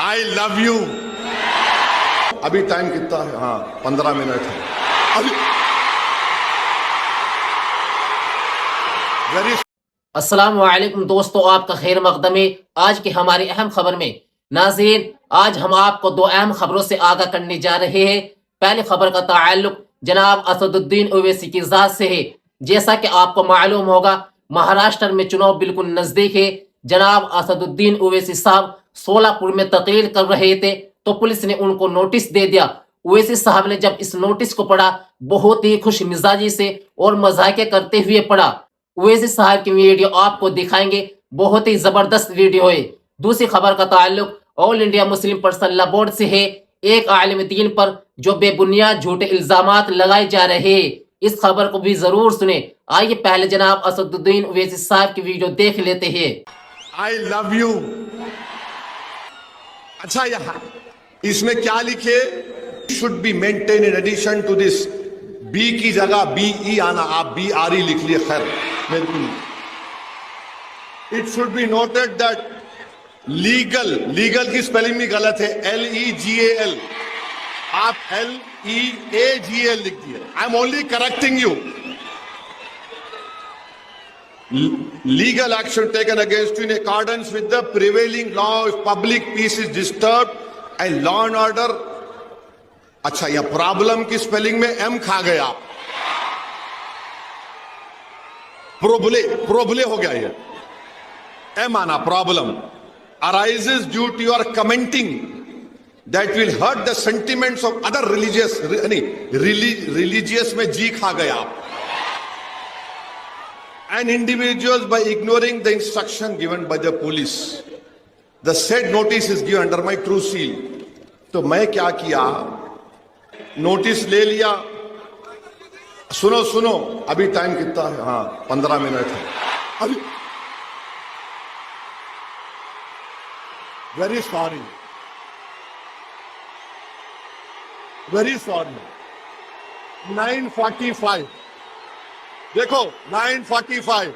I love you. अभी time कितना है? हाँ 15 मिनट है अभी। वेरी अस्सलाम वालेकुम दोस्तों, आपका खैर मकदम है। आज की हमारी अहम खबर में नाज़रीन, आज हम आपको दो अहम खबरों से आगाह करने जा रहे हैं। पहली खबर का ताल्लुक जनाब असदुद्दीन ओवैसी की ज़ात से है। जैसा कि आपको मालूम होगा, महाराष्ट्र में चुनाव बिल्कुल नज़दीक है। जनाब असदुद्दीन ओवैसी साहब सोलापुर में तकरीर कर रहे थे तो पुलिस ने उनको नोटिस दे दिया। ओवैसी साहब ने जब इस नोटिस को पढ़ा, बहुत ही खुश मिजाजी से और मजाके करते हुए पढ़ा। ओवैसी साहब की वीडियो आपको दिखाएंगे, बहुत ही जबरदस्त वीडियो है। दूसरी खबर का ताल्लुक all India Muslim Personal Law board से है। एक आलिम दीन पर जो बेबुनियाद झूठे इल्जामात लगाए जा रहे हैं, इस खबर को भी जरूर सुने। आइए पहले जनाब असदुद्दीन ओवैसी साहब की वीडियो देख लेते हैं। I love you. अच्छा, यहां इसमें क्या लिखे? Should be maintain in addition to this. B की जगह बी ई आना, आप बी आर ई लिख लिए, खैर बिल्कुल। It should be noted that legal की स्पेलिंग भी गलत है, LEGAL, आप LEAGL लिख दिए। I am only correcting you. Legal action taken against you in accordance with the prevailing law if public peace is disturbed and law and order। अच्छा, यह problem की स्पेलिंग में एम खा गया, प्रोबले हो गया, ये एम आना। Problem arises due to your commenting that will hurt the sentiments of other religious में जी खा गया आप, and individuals by ignoring the instruction given by the police। The said notice is given under my true seal। तो मैं क्या किया, notice ले लिया। सुनो अभी टाइम कितना है? हाँ 15 मिनट है अभी। वेरी सॉरी 9:45 देखो 9:45।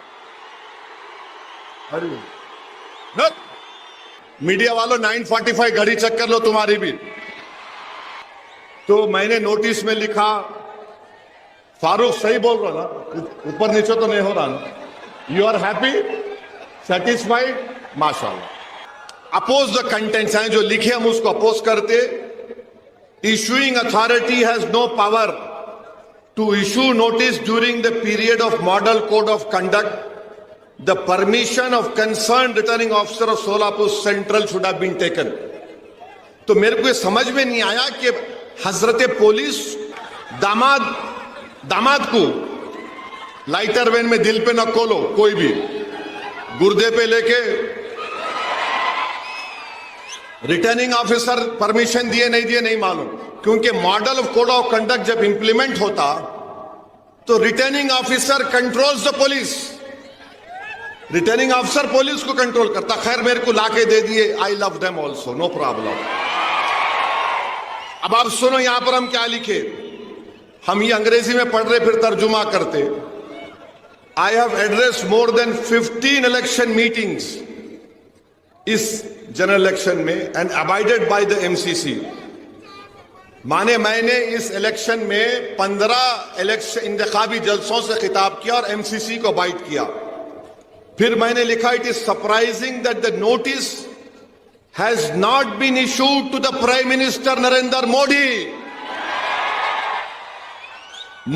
अरे मीडिया वालों 9:45 घड़ी चेक कर लो तुम्हारी भी। तो मैंने नोटिस में लिखा, फारूक सही बोल रहा ना, ऊपर नीचे तो नहीं हो रहा ना? यू आर हैप्पी, सेटिस्फाइड, माशाल्लाह। अपोज द कंटेंट्स हैं जो लिखे, हम उसको अपोज करते। Issuing authority has no power to issue notice during the period of model code of conduct। The permission of concerned returning officer of Solapur Central should have been taken। तो मेरे को ये समझ में नहीं आया कि हजरत पुलिस दामाद को लाइटर वैन में दिल पे न खोलो, कोई भी गुर्दे पे लेके रिटर्निंग ऑफिसर परमिशन दिए नहीं दिए नहीं मालूम, क्योंकि model of code of conduct जब इंप्लीमेंट होता तो returning officer controls the police, returning officer police को कंट्रोल करता। खैर मेरे को लाके दे दिए, I love them also, no problem. अब आप सुनो यहां पर हम क्या लिखे, हम ये अंग्रेजी में पढ़ रहे फिर तर्जुमा करते। I have address more than 15 election meetings इस जनरल इलेक्शन में and abided by the MCC। माने मैंने इस इलेक्शन में 15 इलेक्शन इंतखाबी जलसों से खिताब किया और MCC को अबाइड किया। फिर मैंने लिखा, it is surprising that the notice has not been issued to the prime minister Narendra Modi.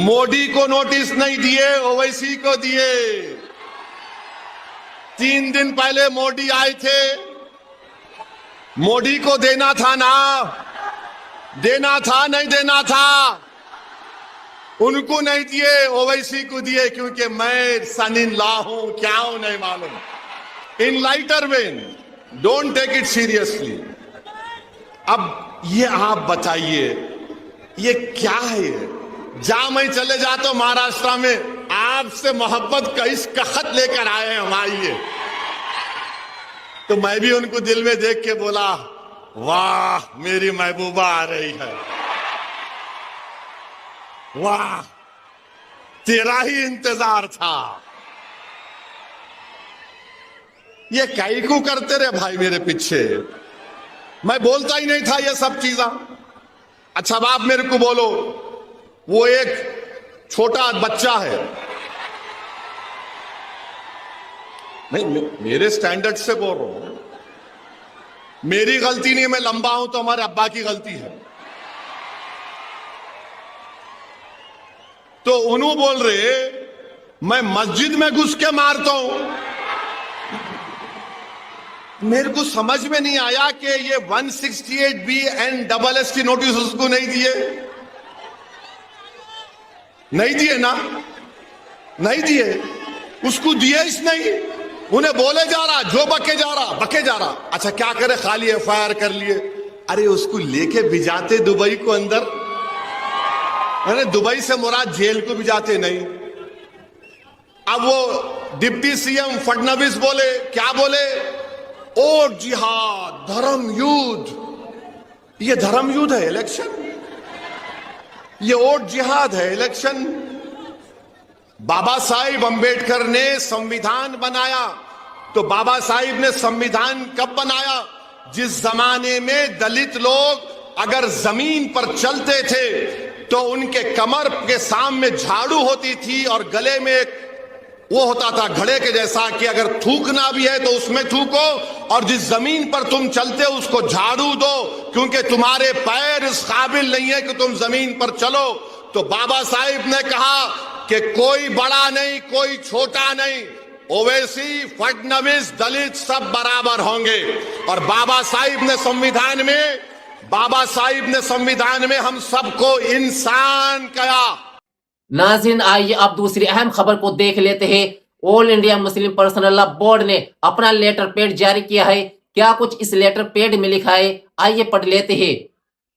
Modi को नोटिस नहीं दिए, ओवैसी को दिए। 3 दिन पहले मोदी आए थे, मोदी को देना था ना, देना था नहीं देना था, उनको नहीं दिए, ओवैसी को दिए, क्योंकि मैं सन इन लॉ हूं, क्या हूं नहीं मालूम। In lighter vein, don't take it seriously. अब ये आप बताइए, ये क्या है? जहां मैं चले जाता हूं महाराष्ट्र में, आपसे मोहब्बत का इस खत लेकर आए हम, आइए। तो मैं भी उनको दिल में देख के बोला, वाह मेरी महबूबा आ रही है, वाह तेरा ही इंतजार था। ये काई को करते रहे भाई मेरे पीछे। मैं बोलता ही नहीं था ये सब चीज़ा। अच्छा अब आप मेरे को बोलो, वो एक छोटा बच्चा है, नहीं मेरे स्टैंडर्ड से बोल रहा हूं, मेरी गलती नहीं, मैं लंबा हूं तो हमारे अब्बा की गलती है। तो उन्होंने बोल रहे मैं मस्जिद में घुस के मारता हूं। मेरे को समझ में नहीं आया कि ये 168B एंड SST नोटिस उसको नहीं दिए, नहीं दिए ना, नहीं दिए, उसको दिए इस नहीं, उन्हें बोले जा रहा, जो बके जा रहा। अच्छा क्या करे, खाली FIR कर लिए। अरे उसको लेके भिजाते दुबई को अंदर, अरे दुबई से मुराद जेल को भिजाते नहीं। अब वो डिप्टी CM फडणवीस बोले, क्या बोले, और जिहाद, धर्म युद्ध। ये धर्म युद्ध है इलेक्शन, ये और जिहाद है इलेक्शन। बाबा साहिब अंबेडकर ने संविधान बनाया, तो बाबा साहिब ने संविधान कब बनाया, जिस जमाने में दलित लोग अगर जमीन पर चलते थे तो उनके कमर के सामने झाड़ू होती थी और गले में एक वो होता था घड़े के जैसा कि अगर थूकना भी है तो उसमें थूको, और जिस जमीन पर तुम चलते हो उसको झाड़ू दो, क्योंकि तुम्हारे पैर इस काबिल नहीं है कि तुम जमीन पर चलो। तो बाबा साहिब ने कहा कि कोई बड़ा नहीं, कोई छोटा नहीं, ओवैसी, फडणवीस, दलित सब बराबर होंगे। और बाबा साहिब ने संविधान में हम सबको इंसान कहा। नाज़रीन आइए अब दूसरी अहम खबर को देख लेते हैं। All India Muslim Personal Law board ने अपना लेटर पैड जारी किया है। क्या कुछ इस लेटर पैड में लिखा है, आइए पढ़ लेते हैं।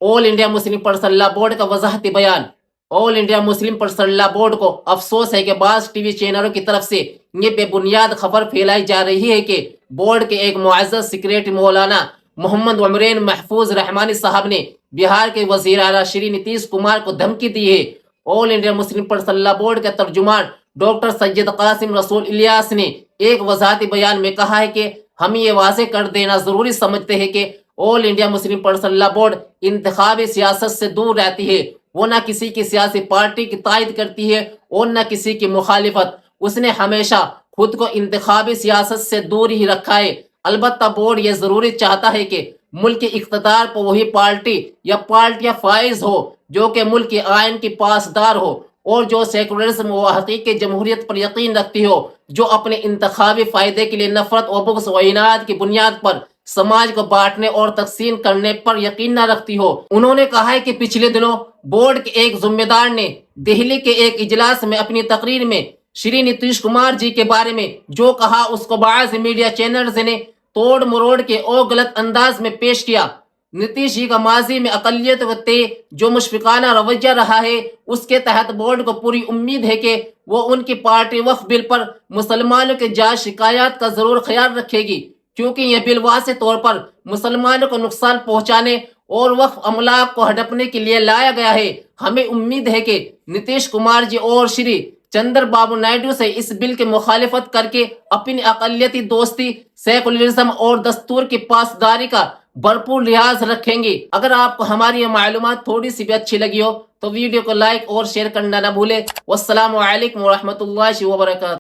All India Muslim Personal Law board का वजाहती बयान। All India Muslim Personal Law board को अफसोस है कि बाज़ टीवी चैनलों की तरफ से ये बेबुनियाद खबर फैलाई जा रही है कि बोर्ड के एक मुअज़्ज़ज़ सेक्रेटरी मौलाना मोहम्मद उमरैन महफूज रहमानी साहब ने बिहार के वज़ीर आला श्री नीतीश कुमार को धमकी दी है। All India Muslim Personal Law board के तर्जुमान डॉक्टर सैयद कासिम रसूल इलियास ने एक वजाहती बयान में कहा है कि हम ये वाज़ेह कर देना जरूरी समझते हैं कि All India Muslim Personal Law Board इंतखाबी सियासत से दूर रहती है। वो न किसी की सियासी पार्टी की तायद करती है और न किसी की मुखालिफत। उसने हमेशा खुद को इंतखाबी सियासत से दूर ही रखा है। अलबत्ता बोर्ड ये जरूरी चाहता है कि मुल्क के इख्तिदार पर वही पार्टी या पार्टियां फाइज हो जो कि मुल्क के आइन की पासदार हो और जो सेकुलरिज्म व हकीकी जमहूरियत पर यकीन रखती हो, जो अपने इंतखाबी फायदे के लिए नफरत व बुग़्ज़ व इनाद की बुनियाद पर समाज को बांटने और तकसीम करने पर यकीन न रखती हो। उन्होंने कहा है कि पिछले दिनों बोर्ड के एक जिम्मेदार ने दिल्ली के एक इजलास में अपनी तकरीर में श्री नीतीश कुमार जी के बारे में जो कहा उसको बाज़ मीडिया चैनल्स ने तोड़ मरोड़ के और गलत अंदाज में पेश किया। नीतीश जी का माजी में अकलियत व जो मुशफिकाना रवैया रहा है, उसके तहत बोर्ड को पूरी उम्मीद है कि वो उनकी पार्टी वक्फ बिल पर मुसलमानों के जायज़ शिकायत का जरूर ख्याल रखेगी, क्योंकि यह बिल वाज़ेह तौर पर मुसलमानों को नुकसान पहुंचाने और वक्फ अमलाक को हड़पने के लिए लाया गया है। हमें उम्मीद है कि नीतीश कुमार जी और श्री चंद्रबाबू नायडू से इस बिल की मुखालिफत करके अपनी अकलियती दोस्ती, सेकुलरिज्म और दस्तूर की पासदारी का भरपूर लिहाज रखेंगे। अगर आपको हमारी ये मालूमात थोड़ी सी भी अच्छी लगी हो तो वीडियो को लाइक और शेयर करना ना भूले। वस्सलामु अलैकुम व रहमतुल्लाहि व बरकातहू।